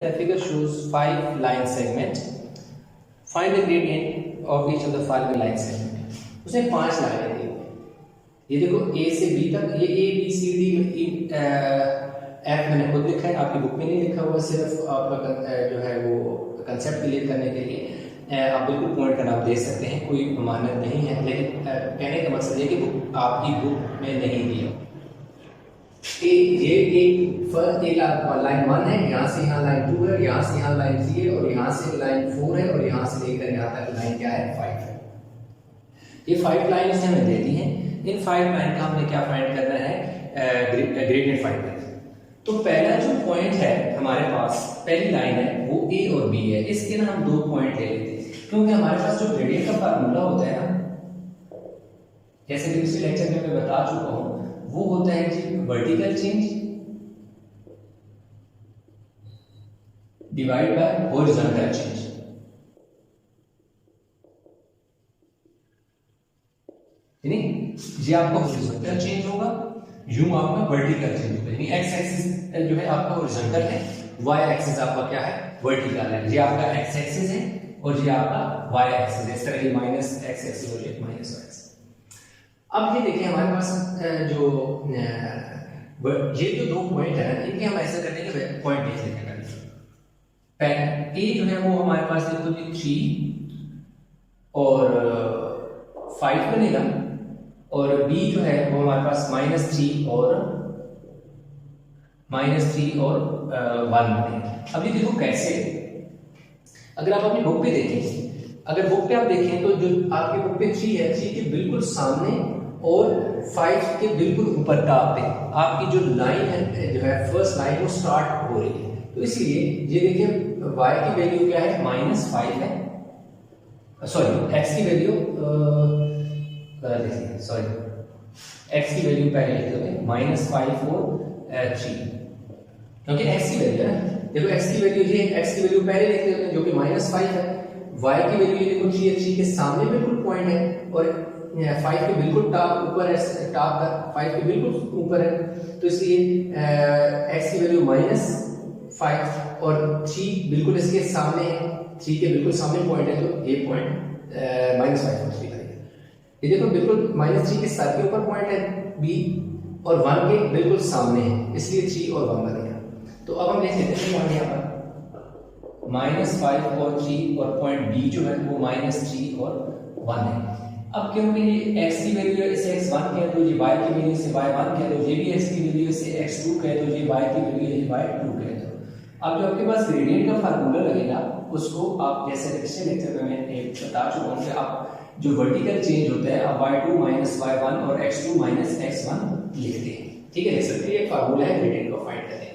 The figure shows 5 line segment. Find the gradient of each of the following line segment. उसने 5 लाइनें दी। ये देखो A से B तक, ये A B C D F मैंने खुद लिखा है, आपकी बुक में नहीं लिखा हुआ, सिर्फ आपका जो है वो कंसेप्ट क्लियर करने के लिए आप बिल्कुल पॉइंट का नाम दे सकते हैं, कोई मानक नहीं है, लेकिन कहने का मकसद है कि बुक आपकी बुक में नहीं दिया। ये एक लाइन 1 है, यहाँ से यहाँ लाइन 2 है, यहाँ से यहाँ लाइन 3 है, और यहाँ से लाइन 4 है, और यहाँ से लेकर यहाँ तक लाइन क्या है 5 है। ये 5 लाइन इसने हमें दे दी हैं। इन 5 लाइन का हमने क्या फाइंड करना है, ग्रेडियंट फाइंड करना है। तो पहला जो पॉइंट है हमारे पास, पहली लाइन है वो ए और बी है, इसके ना हम 2 पॉइंट ले लेते हैं, क्योंकि हमारे पास जो ग्रेडियंट का फार्मूला होता है ना, जैसे कि पिछले लेक्चर में मैं बता चुका हूं, वो होता है जी vertical change divide by horizontal change. यानी ये आपका हॉरिजॉन्टल चेंज होगा, यूं आपका वर्टिकल चेंज होगा। यानी एक्स एक्सिस जो है आपका हॉरिजॉन्टल है, वाई एक्सिस आपका क्या है वर्टिकल है। ये आपका एक्स एक्सिस है और ये आपका वाई एक्सिस है। इस तरह ये माइनस एक्स एक्सिस और ये माइनस वाई एक्सिस। अब ये देखिए हमारे पास जो ये जो 2 पॉइंट है, इनके हम ऐसा करने के पॉइंट लिख लेते हैं। पहले ए जो है वो हमारे पास देखो जी 3 और 5 बनेगा, और बी जो है वो हमारे पास -3 और 1 बनेगा। अब ये देखो कैसे, अगर आप अपनी बुक पे देखें, अगर बुक पे आप देखें तो जो आपकी बुक पे 3 है, 3 के बिल्कुल सामने और 5 के बिल्कुल ऊपर टॉप पे आपकी जो लाइन है, जो है फर्स्ट लाइन वो स्टार्ट हो रही है। तो इसलिए ये देखिए y की वैल्यू क्या है -5 है, सॉरी x की वैल्यू x की वैल्यू पहले लिख देते हैं -5 और 3, क्योंकि x की वैल्यू है ना, देखो x की वैल्यू ये x की वैल्यू पहले लिख देते हैं जो कि -5 है, y की वैल्यू ये देखो 3 है, 3 के सामने बिल्कुल पॉइंट है, और 5 के बिल्कुल टॉप ऊपर है, टॉप का 5 के बिल्कुल ऊपर है, तो इसलिए x की वैल्यू -5 और 3 बिल्कुल इसके सामने है, 3 के बिल्कुल सामने पॉइंट है, तो ये पॉइंट -5 और 3 करेगा। ये देखो बिल्कुल -3 के सर के ऊपर पॉइंट है b, और 1 के बिल्कुल सामने है, इसलिए 3 और 1 बनेगा। तो अब हम लिख लेते हैं यहाँ पर -5 और 3, और पॉइंट b जो है वो -3 और 1 है। अब क्योंकि ये x की वैल्यू है, इसे x1 कह दो, ये y की वैल्यू इसे y1 कह दो, ये भी x की वैल्यू इसे x2 कह दो, ये y की वैल्यू इसे y2 कह दो। अब जो आपके पास ग्रेडियंट का फार्मूला लगेगा, उसको आप जैसे पिछले लेक्चर में मैं एक बता चुका हूं कि आप जो वर्टिकल चेंज होता है आप y2 y1 और x2 x1 लिखते हैं। ठीक है, देख सकते हैं ये फार्मूला है ग्रेडियंट को फाइंड करने का।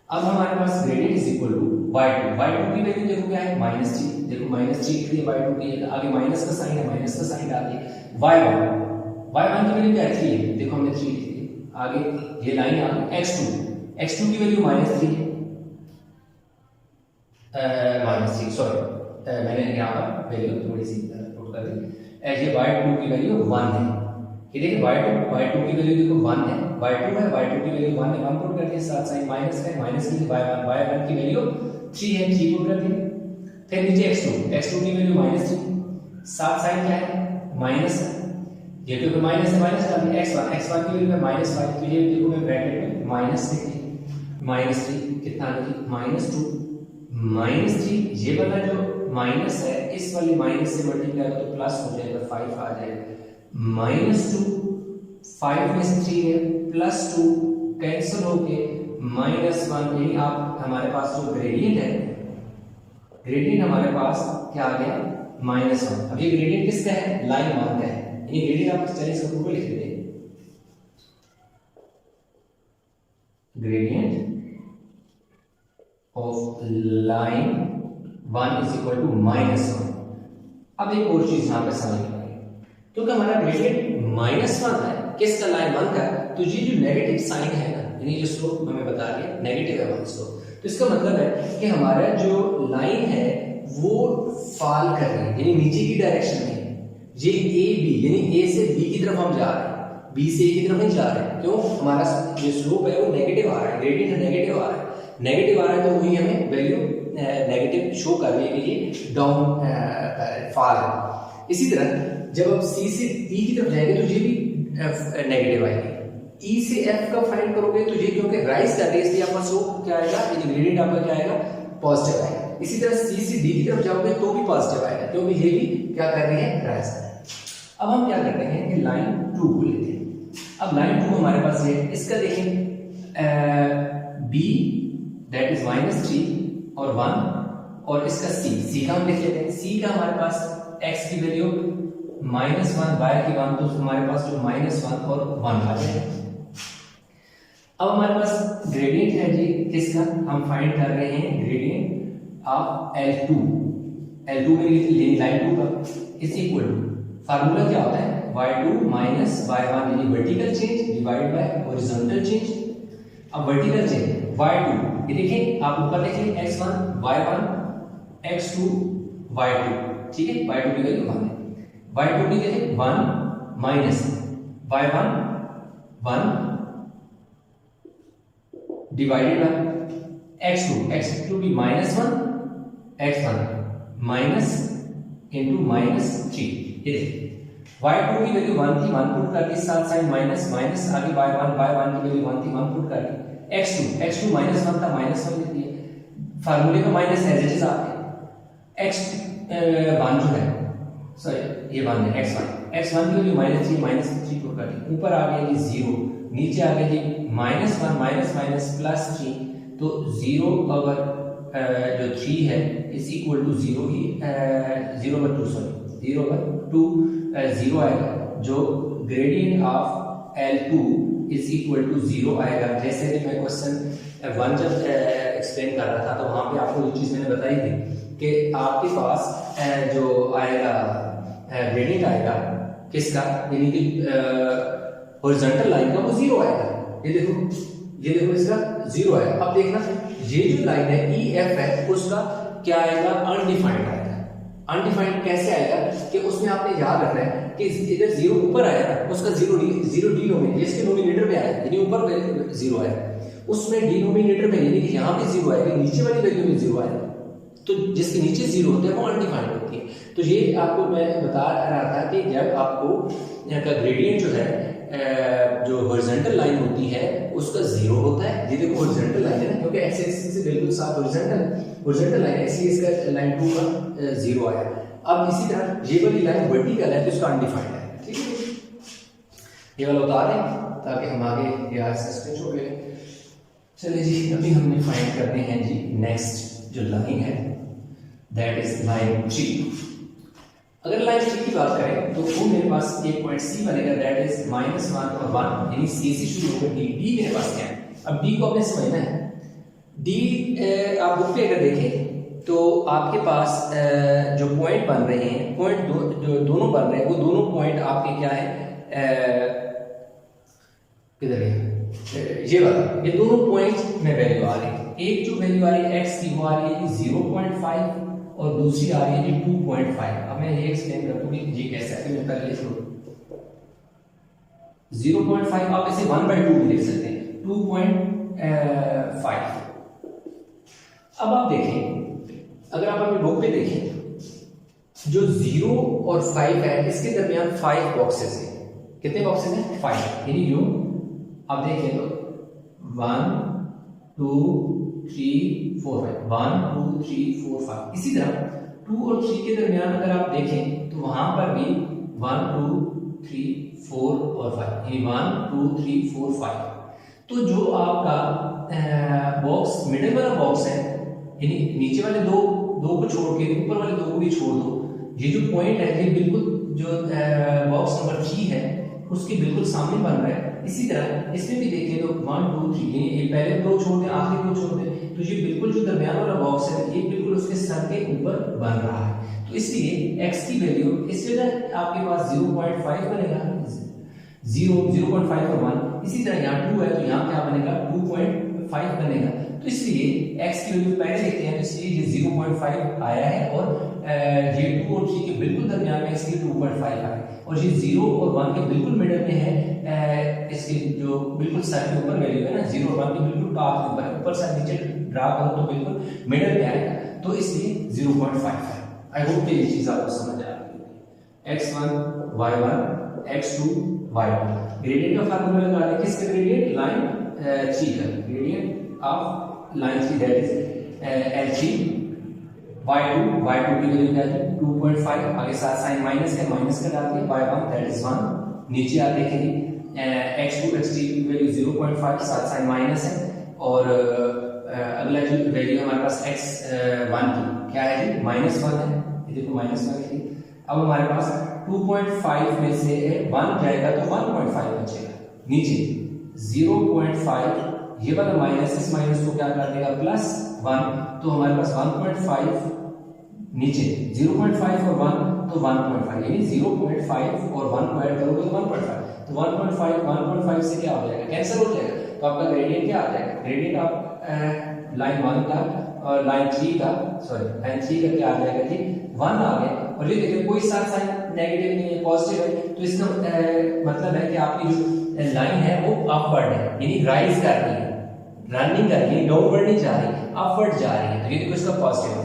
अब हमारे पास gradient is equal to y2 की वैल्यू देखो क्या है -3, देखो -3 के लिए y2 के लिए आगे माइनस का साइन है, माइनस का साइन डाल दिया। y1 की वैल्यू क्या है 3 है, देखो हमने 3 लिख दिया, आगे ये लाइन आ गई। x2 की वैल्यू -3 है, -3 सॉरी मैंने यहाँ पर वैल्यू थोड़ी सी पुट कर दी। ये y2 की वैल्यू 1 है, ये देखिए y2 की वैल्यू देखो 1 है, y2 की वैल्यू 1 है, 1 पुट कर दिया, साथ साइन माइनस है, माइनस की y1 की वैल्यू 3 है, 3 पुट कर दिया। फिर नीचे x2 की वैल्यू -3, साथ साइन क्या है माइनस है, ये तो माइनस है, माइनस डाल दिया। x1 की वैल्यू है -5, तो ये देखो मैं ब्रैकेट में माइनस लिख दिया, -3 कितना आ गया -2 -3, ये वाला जो माइनस है इस वाले माइनस से मल्टीप्लाई करो तो प्लस हो जाएगा, 5 आ जाएगा, -2 5 में से 3 है, +2 कैंसिल होके -1, यानी आप हमारे पास जो ग्रेडियंट है, ग्रेडियंट हमारे पास क्या आ गया -1। अब ये ग्रेडियंट किसका है, लाइन 1 का है, यानी ग्रेडियंट आप चलिए इसको पूरा लिख देते हैं, gradient of line 1 is equal to -1। अब एक और चीज यहां पे समझ में आई, क्योंकि हमारा ग्रेडियंट -1 है, किसका लाइन 1 का, तो ये जो नेगेटिव साइन है ना, यानी जो स्लोप हमें बता दिया नेगेटिव है 1 स्लोप, तो इसका मतलब है कि हमारा जो लाइन है वो फॉल कर रही है, यानी नीचे की डायरेक्शन में। ये ए बी यानी ए से बी की तरफ हम जा रहे हैं, बी से ए की तरफ नहीं जा रहे हैं, क्यों, हमारा जो स्लोप है वो नेगेटिव आ रहा है, ग्रेडियंट नेगेटिव आ रहा है। नेगेटिव आ रहा है तो वही हमें वैल्यू नेगेटिव शो कर रही है कि ये डाउन फॉल है। इसी तरह जब आप सी से ई की तरफ जाएंगे तो ये भी नेगेटिव आएगी। ई से एफ का फाइंड करोगे तो ये क्योंकि राइज कर रही है इसलिए आपका स्लोप क्या आएगा, ग्रेडियंट आपका क्या आएगा, पॉजिटिव आएगा। इसी तरह सी से डी की तरफ जाओगे तो भी पॉजिटिव आएगा क्योंकि ये भी क्या कर रही है, राइज कर रही है। अब हम क्या करते हैं कि लाइन 2 को लेते हैं। अब लाइन 2 हमारे पास ये इसका देखें बी दैट इज -3 और 1 और इसका सी का हम लिख लेते हैं। सी का हमारे पास x की वैल्यू -1 y की 1 तो हमारे पास जो -1 और 1 आ जाएगा। अब हमारे पास ग्रेडियंट है जी किसका, हम फाइंड कर रहे हैं ग्रेडियंट ऑफ L2 में लिख लाइन 2 का इज इक्वल टू फार्मूला क्या होता है y2 माइनस y1 यानी vertical change divide by horizontal change. अब वर्टिकल चेंज y2 ये देखिए आप ऊपर देखिए x1 y1 x2 y2, ठीक है, y2 की वैल्यू 1 है, y2 की देखिए 1 minus y1 1 divided by x2 भी -1 x1 माइनस इनटू -3। ये देखिए y2 की वैल्यू 1 थी, 1 पुट कर दी, साथ साइड माइनस माइनस आगे y1 की वैल्यू 1 थी, 1 पुट कर दी, x2 -1 था, -1 लिख दिया। फार्मूले का माइनस एज इट इज आते x1 जो है सॉरी ये 1 है x1 की वैल्यू -3 पुट कर दी, ऊपर आ गया जी 0, नीचे आ गया जी -1 माइनस +3 तो 0 अगर जो 3 है इज इक्वल टू 0 ही 0 आएगा, जो gradient of L2 is equal to 0 आएगा। जैसे कि मैं क्वेश्चन 1 जब एक्सप्लेन कर रहा था तो वहां पे आपको ये चीज मैंने बताई थी कि आपके पास जो आएगा ग्रेडियंट आएगा किसका, यानी कि हॉरिजॉन्टल लाइन का वो 0 आएगा। ये देखो इसका 0 आएगा। अब देखना ये जो लाइन है EF है उसका क्या आएगा, अनडिफाइंड आएगा। अनडिफाइंड कैसे आएगा कि उसमें आपने याद रखना है कि इधर 0 ऊपर आया ना उसका 0 डिनोमिनेटर इसके नोमिनेटर में आया, यानी ऊपर 0 आया, उसमें डिनोमिनेटर में यानी कि यहाँ पे 0 आएगा, नीचे वाली वैल्यू में 0 आएगा, तो जिसके नीचे 0 होता है वो अनडिफाइंड होती है। तो ये आपको मैं बता रहा था कि जब आपको यहाँ का ग्रेडियंट जो है जो हॉरिजॉन्टल लाइन होती है उसका 0 होता है। ये देखो हॉरिजॉन्टल लाइन है ना, क्योंकि एक्स एक्सिस से बिल्कुल साथ हॉरिजॉन्टल लाइन है इसलिए इसका लाइन 2 का 0 आया। अब इसी तरह ये वाली लाइन वर्टिकल है तो इसका अनडिफाइंड है, ठीक है। ये वाला उतार दें ताकि हम आगे यार इसका छोड़ लें। चलिए जी अभी हमने फाइंड करते हैं जी नेक्स्ट जो लाइन है दैट इज लाइन 3। अगर लाइन 3 की बात करें तो वो मेरे पास एक पॉइंट सी बनेगा दैट इज -1 और 1, यानी सी से शुरू होकर डी मेरे पास क्या है। अब डी को आपने समझना है। डी आप बुक पे अगर देखें तो आपके पास जो पॉइंट बन रहे हैं, पॉइंट जो दोनों बन रहे हैं वो दोनों पॉइंट आपके क्या है, किधर है ये वाला, ये दोनों पॉइंट में वैल्यू आ रही है। एक जो वैल्यू आ रही है एक्स की वो आ रही है 0.5 और दूसरी आ रही है जी 2.5। अब मैं ये एक्सप्लेन कर दूं कि ये कैसे है, मैं पहले लिख लूं 0.5 आप इसे 1/2 भी लिख सकते हैं, 2.5। अब आप देखें अगर आप अपनी बुक पे देखें जो 0 और 5 है इसके दरमियान 5 बॉक्सेस हैं। कितने बॉक्सेस हैं, 5, यानी जो आप देखें तो 1 2 3 4 5 1 2 3 4 5। इसी तरह 2 और 3 के दरमियान अगर आप देखें तो वहां पर भी 1 2 3 4 और 5, यानी 1 2 3 4 5। तो जो आपका बॉक्स मिडिल वाला बॉक्स है, यानी नीचे वाले दो को छोड़ के ऊपर वाले दो को भी छोड़ दो, ये जो पॉइंट है ये बिल्कुल जो बॉक्स नंबर 3 है उसके बिल्कुल सामने बन रहा है। इसी तरह इसमें भी देखें तो 1 2 3 ये पहले दो छोड़ दें आखिरी दो छोड़ दें, तो ये बिल्कुल जो दरमियान वाला बॉक्स है ये बिल्कुल उसके सर के ऊपर बन रहा है। तो इसलिए x की वैल्यू इस जगह आपके पास 0.5 बनेगा, 0.5 और 1। इसी तरह यहाँ 2 है तो यहाँ क्या बनेगा 2.5 बनेगा। तो इसलिए x की वैल्यू पहले लिखते हैं तो इसलिए ये 0.5 आया है और ये 2 और 3 के बिल्कुल दरमियान में इसलिए 2.5 आया, और ये 0 और 1 के बिल्कुल मिडिल में है। इसके जो बिल्कुल सर के ऊपर वैल्यू है ना 0 और 1 के बिल्कुल टॉप के ऊपर, ऊपर से नीचे ड्रा करो तो बिल्कुल मिडल में आएगा, तो इसलिए 0.5 है। आई होप कि ये चीज आपको समझ आ रही है। x1 y1 x2 y2 gradient का फार्मूला लगा लें, किसका ग्रेडियंट? लाइन 3 का gradient of line 3 that is L3 y2 की वैल्यू क्या है 2.5, आगे साथ साइन माइनस है, माइनस का डाल दिया, y1 दैट इज 1, नीचे आप देखेंगे x2 x3 की वैल्यू 0.5, साथ साइन माइनस है, और अगला जो वैल्यू हमारे पास x1 की क्या है जी -1 है, ये देखो -1 है। अब हमारे पास 2.5 में से 1 जाएगा तो 1.5 बचेगा, नीचे 0.5 ये वाला माइनस इस माइनस को क्या कर देगा +1, तो हमारे पास 1.5 नीचे 0.5 और 1 तो 1.5, यानी 0.5 और 1 को ऐड करोगे तो 1.5, तो 1.5 से क्या हो जाएगा कैंसिल हो जाएगा, तो आपका ग्रेडियंट क्या आ जाएगा? ग्रेडियंट आप लाइन 1 का और लाइन 3 का क्या आ जाएगा जी 1 आ गया, और ये देखिए कोई साथ साइन नेगेटिव नहीं है, पॉजिटिव है, तो इसका मतलब है कि आपकी जो लाइन है वो अपवर्ड है, यानी राइज कर रही है, रनिंग कर रही है, डाउनवर्ड नहीं जा रही, अपवर्ड जा रही है, तो ये देखो इसका पॉजिटिव है।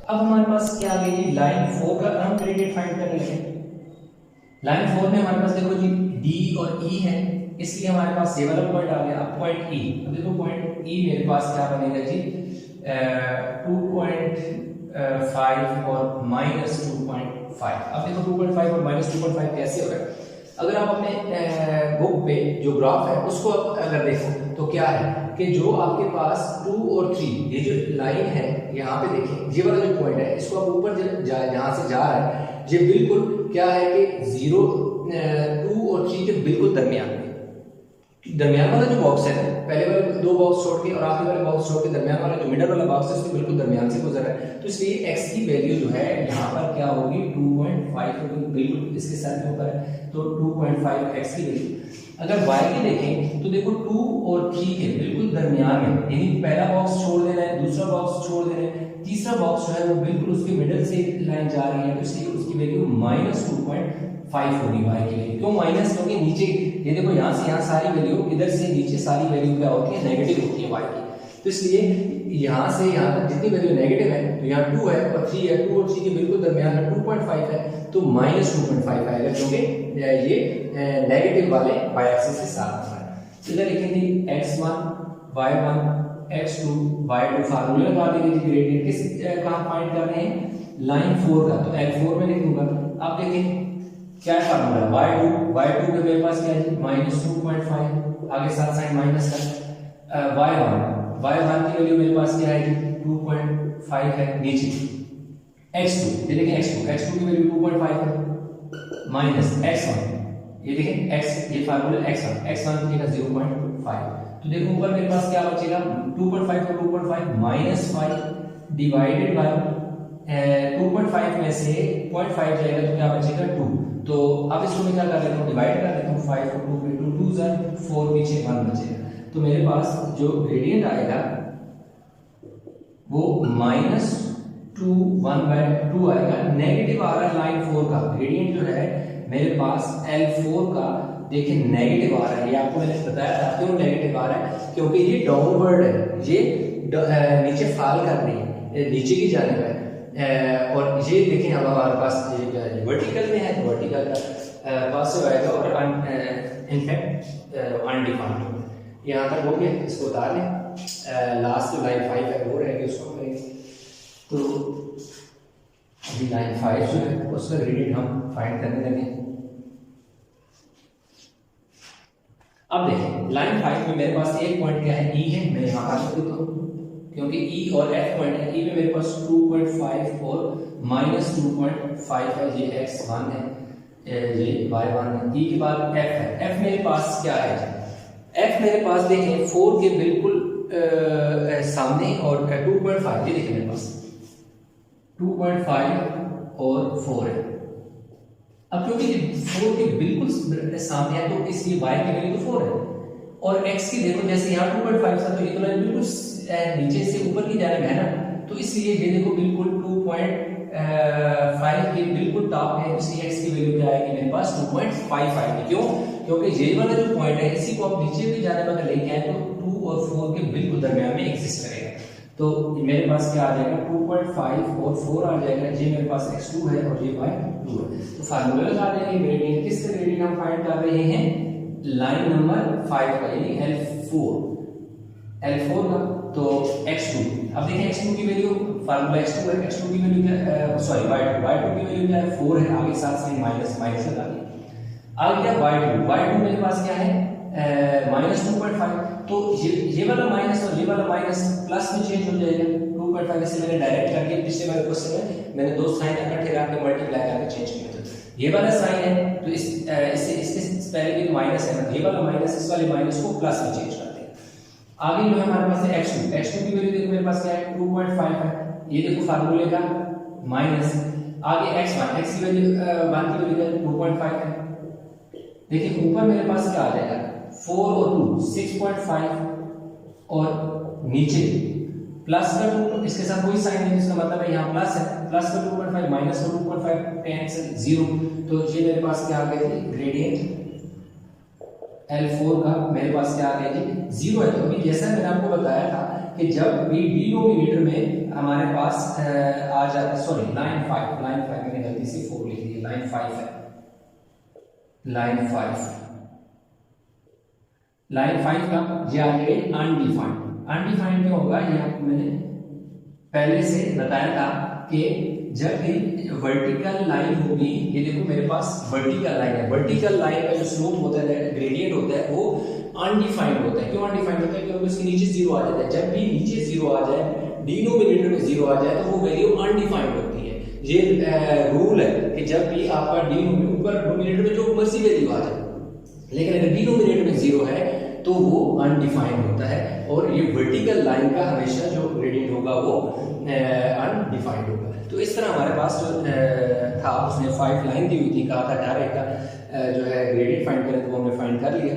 अब हमारे पास क्या आ गई लाइन 4 का हम ग्रेडियंट फाइंड करने लगे। लाइन 4 में हमारे पास देखो जी डी और ई है, इसलिए हमारे पास ये वाला पॉइंट आ गया। अब पॉइंट ई, अब देखो पॉइंट ई मेरे पास क्या बनेगा जी 2.5 और -2.5। अब देखो 2.5 और -2.5 कैसे हो रहा है? अगर आप अपने बुक पे जो ग्राफ है उसको अगर देखो तो क्या है कि जो आपके पास 2 और 3 ये जो लाइन है यहाँ पे देखें, ये वाला जो पॉइंट है इसको आप ऊपर यहाँ से जा रहा है, ये बिल्कुल क्या है कि 0 2 और 3 के बिल्कुल दरमियान वाला जो बॉक्स है, पहले वाले 2 बॉक्स छोड़ के और आखिरी वाले बॉक्स छोड़ के दरमियान वाला जो मिडल वाला बॉक्स है उसके बिल्कुल दरमियान से गुजर रहा है, तो इसलिए x की वैल्यू जो है यहाँ पर क्या होगी 2.5 होगी, बिल्कुल इसके साथ में ऊपर है, तो 2.5 x की वैल्यू। अगर y की देखें तो देखो 2 और 3 के बिल्कुल दरमियान में, यानी पहला बॉक्स छोड़ देना है, दूसरा बॉक्स छोड़ देना है, तीसरा बॉक्स जो है वो बिल्कुल उसके मिडल से लाइन जा रही है, तो इसलिए उसकी वैल्यू -2.5 होगी y की वैल्यू। क्यों माइनस? क्योंकि नीचे ये देखो यहाँ से यहाँ सारी वैल्यू, इधर से नीचे सारी वैल्यू क्या होती है नेगेटिव होती है y की, तो इसलिए यहाँ से यहाँ तक जितनी वैल्यू नेगेटिव है तो यहाँ 2 है और 3 है, 2 और 3 के बिल्कुल दरमियान में 2.5 है, तो -2.5 आएगा, क्योंकि ये नेगेटिव वाले y एक्सिस के साथ है। इधर लिखेंगे x1 y1 x2 y2 formula लगा देंगे ग्रेडियंट किस कहां फाइंड कर रहे हैं लाइन 4 का, तो L4 में लिख दूंगा। अब देखें क्या फार्मूला y2 के मेरे पास क्या है -2.5, आगे साथ साइन माइनस का y1 की वैल्यू मेरे पास क्या है 2.5 है, नीचे x2 ये देखें x2 की वैल्यू 2.5 है, माइनस x1 ये देखें x ये फार्मूला x1 की जगह 0.5, तो देखो ऊपर मेरे पास क्या बचेगा 2.5 और 2.5 -5 डिवाइडेड बाय 2.5 में से 0.5 जाएगा तो क्या बचेगा 2, तो अब इसको मैं क्या कर लेता हूँ डिवाइड कर देता हूँ 5 और 2 पे 2 2 4 पीछे 1 बचेगा, तो मेरे पास जो ग्रेडियंट आएगा वो -2 आएगा। नेगेटिव आ रहा है लाइन 4 का ग्रेडियंट जो है मेरे पास L4 का देखिए नेगेटिव आ रहा है, ये आपको मैंने बताया था क्यों नेगेटिव आ रहा है, क्योंकि ये डाउनवर्ड है, ये नीचे फॉल कर रही है, नीचे की जानिब है, और ये देखें अब हमारे पास ये वर्टिकल में है तो वर्टिकल का पॉजिटिव आएगा और इनफैक्ट अनडिफाइंड। यहाँ तक हो गया, इसको उतार लें, लास्ट जो लाइन 5 है वो रहेगी उसको करेंगे, तो अभी लाइन 5 जो है उसका ग्रेडियंट हम फाइंड करने लगे। अब देखें लाइन 5 में मेरे पास एक पॉइंट क्या है ई है, मैं यहाँ पर लिख देता हूँ क्योंकि ई और एफ पॉइंट है, ई में मेरे पास 2.5 और -2.5 है, ये x1 है, ये y1 है, ई के बाद f है, f मेरे पास क्या है, f मेरे पास देखें 4 के बिल्कुल सामने और 2.5 ये देखें मेरे पास 2.5 और 4 है। अब क्योंकि 4 के बिल्कुल सामने है तो इसलिए y की वैल्यू तो 4 है, और x की देखो जैसे यहाँ 2.5 था तो ये तो लाइन बिल्कुल नीचे से ऊपर की जानिब है ना, तो इसलिए ये देखो बिल्कुल 2.5 के बिल्कुल टॉप है, इसलिए x की वैल्यू क्या आएगी मेरे पास 2.5 आएगी। क्यों? क्योंकि ये वाला जो पॉइंट है इसी को आप नीचे भी जाने में अगर लेके आए तो 2 और 4 के बिल्कुल दरमियान में एग्जिस्ट करेगा, तो मेरे पास क्या आ जाएगा 2.5 और 4 आ जाएगा, ये मेरे पास x2 है और ये y2 है। तो फार्मूला लगा देंगे ग्रेडियंट, किसका ग्रेडियंट हम फाइंड कर रहे हैं, लाइन नंबर 5 का, यानी L4 का। तो x2, अब देखिए x2 की वैल्यू, फार्मूला x2 है, x2 की वैल्यू क्या है, सॉरी y2 की वैल्यू क्या है, 4 है, आगे साथ साइन माइनस लगा दिया। आगे क्या y2 मेरे पास क्या है -2.5, तो ये वाला माइनस और ये वाला माइनस प्लस में चेंज हो जाएगा 2.5 से। मैंने डायरेक्ट करके पिछले वाले क्वेश्चन में मैंने दो साइन इकट्ठे रख के मल्टीप्लाई करके चेंज किया था। ये वाला साइन है तो इससे पहले भी माइनस है ना, ये वाला माइनस इस वाले माइनस को प्लस में चेंज करते हैं। आगे जो है हमारे पास है x2 की वैल्यू देखो मेरे पास क्या है 2.5 है, ये देखो फार्मूले का माइनस। आगे x की वैल्यू 1 की वैल्यू 2.5 है। देखिए ऊपर मेरे पास क्या आ जाएगा 4 और 2 6.5 और नीचे प्लस का 2, इसके साथ कोई साइन नहीं, इसका मतलब है यहाँ प्लस है, प्लस का 2.5 माइनस का 2.5 कैंसिल 0। तो ये मेरे पास क्या आ गया जी ग्रेडियंट L4 का मेरे पास क्या आ गया जी 0 है। तो अभी जैसा मैंने आपको बताया था कि जब भी डिनोमिनेटर में हमारे पास आ जाता, सॉरी लाइन 5 मैंने गलती से 4 लिख दिया, लाइन 5 है, लाइन 5 का ये आ गया अनडिफाइंड क्यों होगा, ये आपको मैंने पहले से बताया था कि जब भी वर्टिकल लाइन होगी, ये देखो मेरे पास वर्टिकल लाइन है, वर्टिकल लाइन का जो स्लोप होता है, ग्रेडियंट होता है, वो अनडिफाइंड होता है। क्यों अनडिफाइंड होता है, क्योंकि उसके नीचे 0 आ जाता है। जब भी नीचे 0 आ जाए, डिनोमिनेटर में 0 आ जाए, तो वो वैल्यू अनडिफाइंड होती है। ये रूल है कि जब भी आपका डिनोमिनेटर में जो मर्जी वैल्यू आ जाए, लेकिन अगर डिनोमिनेटर में 0 है तो वो अनडिफाइंड होता है। और ये वर्टिकल लाइन का हमेशा जो ग्रेडियंट होगा वो अनडिफाइंड होगा। तो इस तरह हमारे पास जो था उसने 5 लाइन दी हुई थी, कहा था डायरेक्ट का जो है ग्रेडियंट फाइंड करें, तो हमने फाइंड कर लिया।